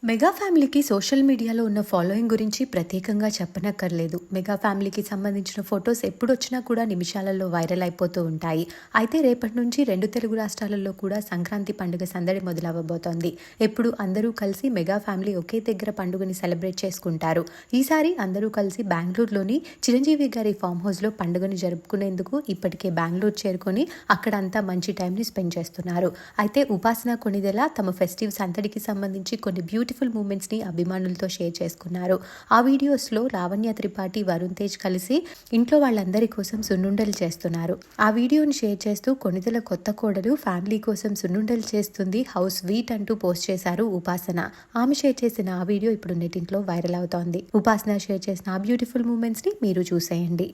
Mega ఫ్యామిలీకి social మీడియాలో ఉన్న ఫాలోయింగ్ గురించి ప్రత్యేకంగా చెప్పనక్కర్లేదు. మెగా ఫ్యామిలీకి సంబంధించిన ఫొటోస్ ఎప్పుడొచ్చినా కూడా నిమిషాలలో వైరల్ అయిపోతూ ఉంటాయి. అయితే రేపటి నుంచి 2 తెలుగు రాష్ట్రాలలో కూడా సంక్రాంతి పండుగ సందడి మొదలవ్వబోతోంది. ఎప్పుడు అందరూ కలిసి మెగా ఫ్యామిలీ ఒకే దగ్గర పండుగని సెలబ్రేట్ చేసుకుంటారు. ఈసారి అందరూ కలిసి బెంగళూరులోని చిరంజీవి గారి ఫామ్ హౌస్లో పండుగని జరుపుకునేందుకు ఇప్పటికే బెంగళూరు చేరుకొని అక్కడంతా మంచి టైంని స్పెండ్ చేస్తున్నారు. అయితే ఉపాసన కొణిదెల తమ ఫెస్టివ్ సందడికి సంబంధించి కొన్ని బ్యూటిఫుల్ మూమెంట్స్ని అభిమానులతో షేర్ చేసుకున్నారు. ఆ వీడియోస్లో లావణ్య త్రిపాఠి, వరుణ్ తేజ్ కలిసి ఇంట్లో వాళ్ళందరి కోసం సున్నుండలు చేస్తున్నారు. ఆ వీడియోని షేర్ చేస్తూ కొణిదెల కొత్త కోడలు ఫ్యామిలీ కోసం సున్నుండలు చేస్తుంది, హౌస్ స్వీట్ అంటూ పోస్ట్ చేశారు ఉపాసన. ఆమె షేర్ చేసిన ఆ వీడియో ఇప్పుడు నెట్టింట్లో వైరల్ అవుతోంది. ఉపాసన షేర్ చేసిన ఆ బ్యూటిఫుల్ మూమెంట్స్ని మీరు చూసేయండి.